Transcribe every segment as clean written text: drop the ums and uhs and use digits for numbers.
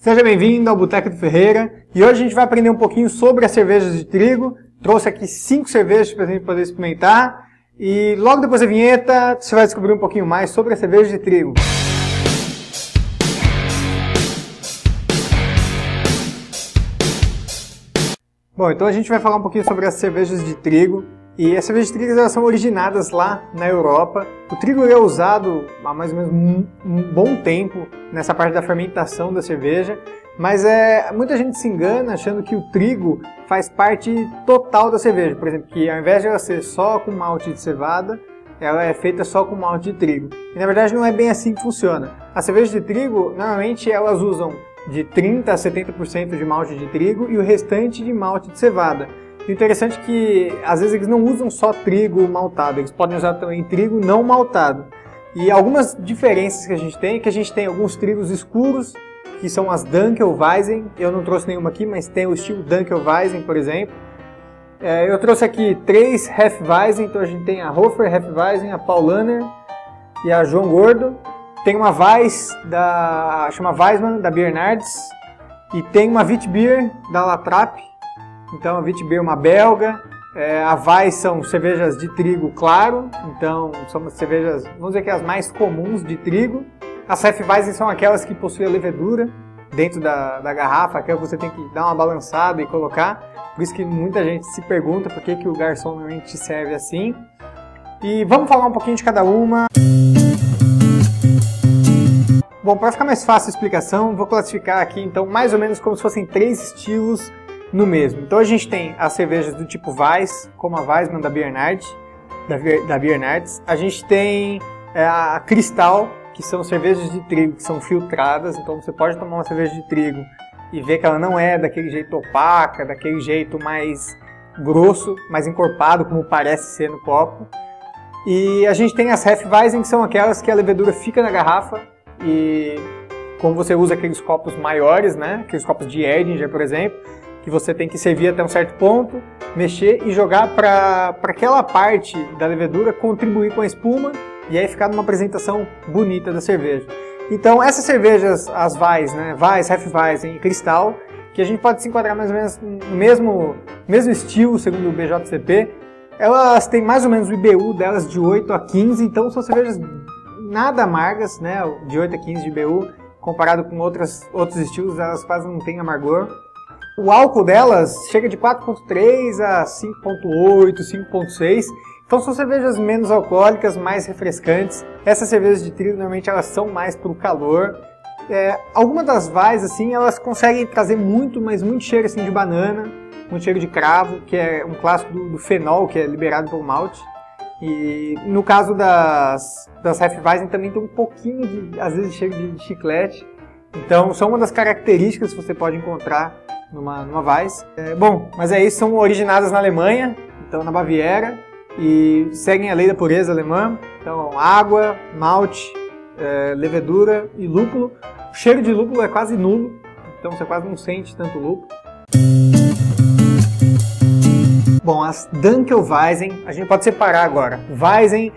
Seja bem-vindo ao Boteco do Ferreira e hoje a gente vai aprender um pouquinho sobre as cervejas de trigo. Trouxe aqui 5 cervejas para a gente poder experimentar e logo depois da vinheta você vai descobrir um pouquinho mais sobre as cervejas de trigo. Bom, então a gente vai falar um pouquinho sobre as cervejas de trigo. E as cervejas de trigo elas são originadas lá na Europa. O trigo é usado há mais ou menos um bom tempo nessa parte da fermentação da cerveja, mas muita gente se engana achando que o trigo faz parte total da cerveja. Por exemplo, que ao invés de ela ser só com malte de cevada, ela é feita só com malte de trigo. E na verdade não é bem assim que funciona. As cervejas de trigo, normalmente elas usam de 30% a 70% de malte de trigo e o restante de malte de cevada. O interessante é que, às vezes, eles não usam só trigo maltado, eles podem usar também trigo não maltado. E algumas diferenças que a gente tem é que a gente tem alguns trigos escuros, que são as Dunkelweizen. Eu não trouxe nenhuma aqui, mas tem o estilo Dunkelweizen, por exemplo. Eu trouxe aqui 3 Hefeweizen, então a gente tem a Hofer Hefeweizen, a Paulaner e a João Gordo. Tem uma Weiss, chama Weissmann, da Bernardes. E tem uma Witbier, da La Trappe. Então a Witbier é uma belga, a Weiss são cervejas de trigo claro, então são cervejas, vamos dizer que as mais comuns de trigo. As Hefeweizen são aquelas que possuem a levedura dentro da garrafa, aquela que você tem que dar uma balançada e colocar. Por isso que muita gente se pergunta por que o garçom normalmente serve assim. E vamos falar um pouquinho de cada uma. Bom, para ficar mais fácil a explicação, vou classificar aqui então mais ou menos como se fossem 3 estilos no mesmo. Então a gente tem as cervejas do tipo Weiss, como a Weissmann da Bernardes. A gente tem a Cristal, que são cervejas de trigo que são filtradas. Então você pode tomar uma cerveja de trigo e ver que ela não é daquele jeito opaca, daquele jeito mais grosso, mais encorpado, como parece ser no copo. E a gente tem as Hefeweizen, que são aquelas que a levedura fica na garrafa e como você usa aqueles copos maiores, né? Aqueles copos de Erdinger, por exemplo, que você tem que servir até um certo ponto, mexer e jogar para aquela parte da levedura contribuir com a espuma e aí ficar numa apresentação bonita da cerveja. Então essas cervejas, as Weiss, né, Weiss, Hefeweizen e Cristal, que a gente pode se enquadrar mais ou menos no mesmo estilo, segundo o BJCP, elas têm mais ou menos o IBU delas de 8 a 15, então são cervejas nada amargas, né, de 8 a 15 de IBU, comparado com outros estilos, elas quase não têm amargor. O álcool delas chega de 4,3 a 5,8, 5,6. Então são cervejas menos alcoólicas, mais refrescantes. Essas cervejas de trigo normalmente elas são mais para o calor. Algumas das Weiss assim, elas conseguem trazer muito cheiro assim, de banana, muito cheiro de cravo, que é um clássico do fenol, que é liberado pelo malte. E no caso das Hefeweizen também tem um pouquinho às vezes, cheiro de chiclete. Então são uma das características que você pode encontrar numa Weiss. Bom, mas é isso, são originadas na Alemanha, então na Baviera, e seguem a lei da pureza alemã. Então água, malte, levedura e lúpulo. O cheiro de lúpulo é quase nulo, então você quase não sente tanto lúpulo. Bom, as Dunkelweizen, a gente pode separar agora. Weizen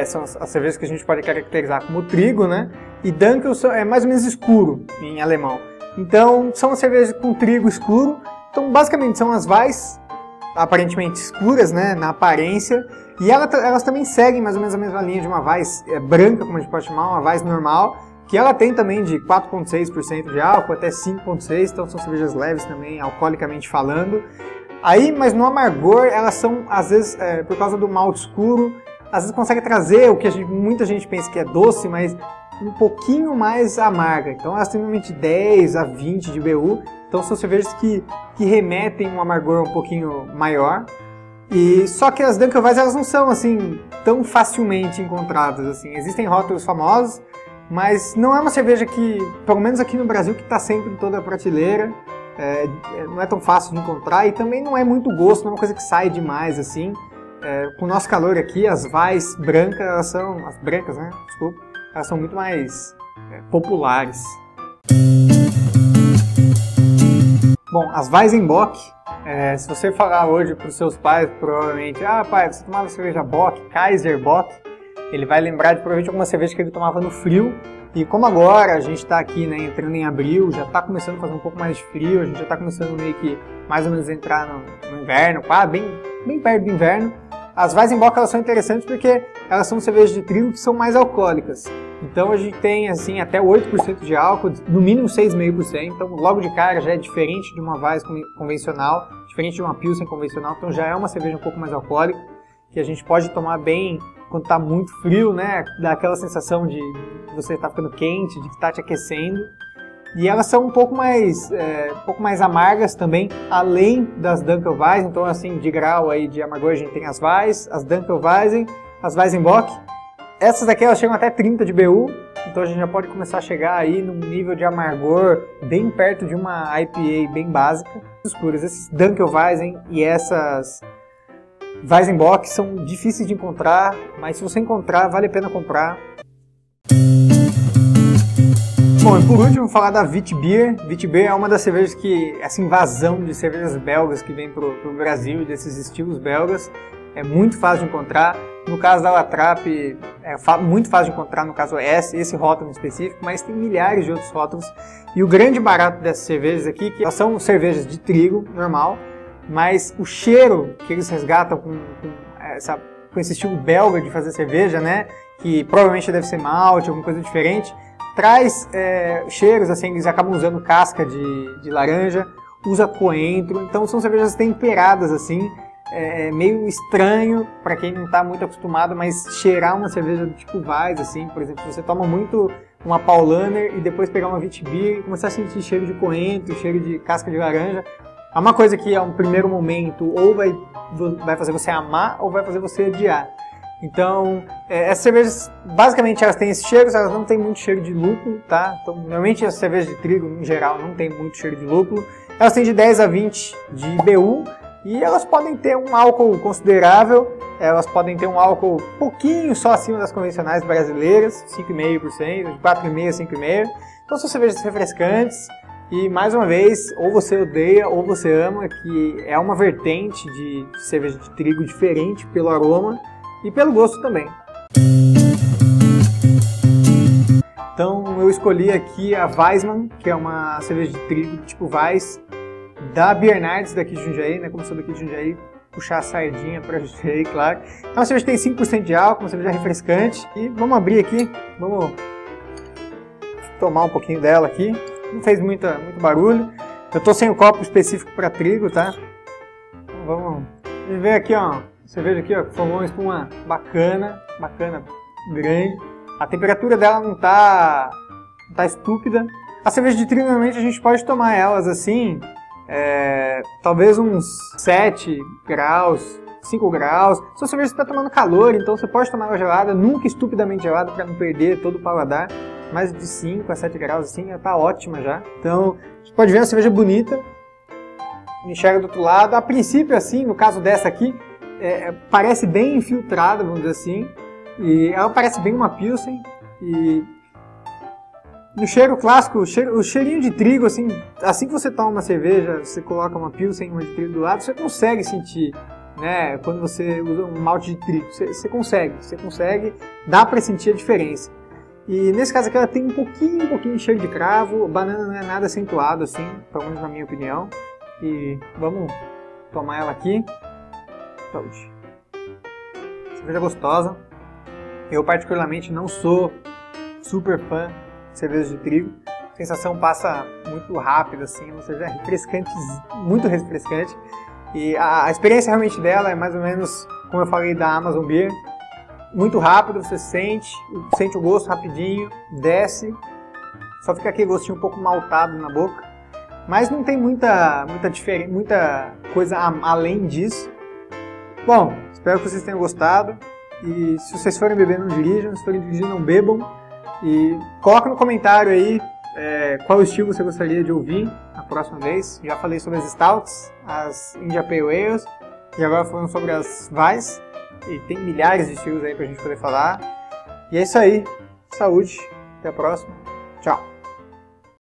são as cervejas que a gente pode caracterizar como trigo, né? E Dunkel é mais ou menos escuro em alemão. Então, são as cervejas com trigo escuro. Então, basicamente, são as Weiss, aparentemente escuras, né, na aparência. E elas também seguem mais ou menos a mesma linha de uma Weiss branca, como a gente pode chamar, uma Weiss normal, que ela tem também de 4,6% de álcool até 5,6%. Então, são cervejas leves também, alcoolicamente falando. Aí, mas no amargor, elas são, às vezes, por causa do malte escuro, às vezes consegue trazer o que muita gente pensa que é doce, mas um pouquinho mais amarga. Então elas têm normalmente 10 a 20 de IBU. Então são cervejas que remetem um amargor um pouquinho maior. E só que as Dunkelweizen elas não são assim tão facilmente encontradas assim. Existem rótulos famosos, mas não é uma cerveja que, pelo menos aqui no Brasil, que está sempre em toda a prateleira. Não é tão fácil de encontrar e também não é muito gosto, não é uma coisa que sai demais assim. Com o nosso calor aqui, as Weiss brancas, elas são, as brancas, né? Desculpa, elas são muito mais populares. Bom, as Weizenbock, se você falar hoje para os seus pais, provavelmente, pai, você tomava cerveja Bock, Kaiser Bock, ele vai lembrar de provavelmente alguma cerveja que ele tomava no frio. E como agora a gente está aqui, né, entrando em abril, já está começando a fazer um pouco mais de frio, a gente já está começando meio que mais ou menos a entrar no inverno, bem perto do inverno. As Weizenbock, elas são interessantes porque elas são cervejas de trigo que são mais alcoólicas. Então a gente tem assim até 8% de álcool, no mínimo 6,5%. Então logo de cara já é diferente de uma Weiss convencional, diferente de uma Pilsen convencional. Então já é uma cerveja um pouco mais alcoólica, que a gente pode tomar bem quando está muito frio, né? Dá aquela sensação de você estar ficando quente, de que está te aquecendo. E elas são um pouco mais amargas também, além das Dunkelweizen. Então, assim, de grau aí de amargor, a gente tem as Weiss, as Dunkelweizen, as Weizenbock. Essas daqui elas chegam até 30 de BU, então a gente já pode começar a chegar aí num nível de amargor bem perto de uma IPA bem básica. Escuras, esses Dunkelweizen e essas Weizenbock são difíceis de encontrar, mas se você encontrar, vale a pena comprar. Bom, e por último, falar da Witbier. Witbier é uma das cervejas que, essa invasão de cervejas belgas que vem pro Brasil, desses estilos belgas, é muito fácil de encontrar. No caso da La Trappe, é muito fácil de encontrar, no caso esse rótulo em específico, mas tem milhares de outros rótulos. E o grande barato dessas cervejas aqui, que elas são cervejas de trigo, normal, mas o cheiro que eles resgatam com esse estilo belga de fazer cerveja, né, que provavelmente deve ser malte, alguma coisa diferente, traz cheiros, assim, eles acabam usando casca de laranja, usa coentro, então são cervejas temperadas, assim, meio estranho para quem não está muito acostumado, mas cheirar uma cerveja do tipo Weiss, assim, por exemplo, se você toma muito uma Paulaner e depois pegar uma Witbier e começar a sentir cheiro de coentro, cheiro de casca de laranja, é uma coisa que, a um primeiro momento, ou vai fazer você amar ou vai fazer você odiar. Então, essas cervejas, basicamente, elas têm esse cheiro, elas não têm muito cheiro de lúpulo, tá? Então, normalmente as cervejas de trigo, em geral, não tem muito cheiro de lúpulo. Elas têm de 10 a 20 de IBU e elas podem ter um álcool considerável, elas podem ter um álcool um pouquinho só acima das convencionais brasileiras, 5,5%, de 4,5% a 5,5%. Então, são cervejas refrescantes. E, mais uma vez, ou você odeia ou você ama, que é uma vertente de cerveja de trigo diferente pelo aroma e pelo gosto também. Então eu escolhi aqui a Weissmann, que é uma cerveja de trigo tipo Weiss, da Bernardes daqui de Jundiaí, né? Como sou daqui de Jundiaí, puxar a sardinha para Jundiaí, claro. É uma cerveja que tem 5% de álcool, uma cerveja refrescante. E vamos abrir aqui, vamos tomar um pouquinho dela aqui. Não fez muito barulho. Eu tô sem o copo específico para trigo, tá? Então vamos ver aqui, ó. Cerveja aqui, ó, que formou uma espuma bacana, grande. A temperatura dela não tá estúpida. A cerveja de trigo, normalmente, a gente pode tomar elas assim, talvez uns 7 graus, 5 graus. São cervejas que você tá tomando calor, então você pode tomar ela gelada, nunca estupidamente gelada para não perder todo o paladar. Mais de 5 a 7 graus, assim, ela tá ótima já. Então, você pode ver uma cerveja bonita, enxerga do outro lado. A princípio, assim, no caso dessa aqui, parece bem infiltrada, vamos dizer assim. E ela parece bem uma Pilsen. E no cheiro clássico, o cheirinho de trigo, assim que você toma uma cerveja, você coloca uma Pilsen, uma de trigo do lado, você consegue sentir, né? Quando você usa um malte de trigo, você consegue, dá pra sentir a diferença. E nesse caso aqui ela tem um pouquinho de cheiro de cravo, a banana não é nada acentuado assim, pelo menos na minha opinião. E vamos tomar ela aqui. Saúde. Cerveja gostosa. Eu particularmente não sou super fã de cerveja de trigo. A sensação passa muito rápido assim, uma cerveja refrescante, muito refrescante. E a experiência realmente dela é mais ou menos como eu falei da Amazon Beer. Muito rápido, você sente o gosto rapidinho, desce, só fica aquele gostinho um pouco maltado na boca, mas não tem muita coisa além disso. Bom, espero que vocês tenham gostado, e se vocês forem beber não dirijam, se forem dirigir não bebam, e coloca no comentário aí qual estilo você gostaria de ouvir a próxima vez. Já falei sobre as Stouts, as India Pale Ales, e agora falando sobre as Weiss. E tem milhares de estilos aí pra gente poder falar. E é isso aí. Saúde. Até a próxima. Tchau.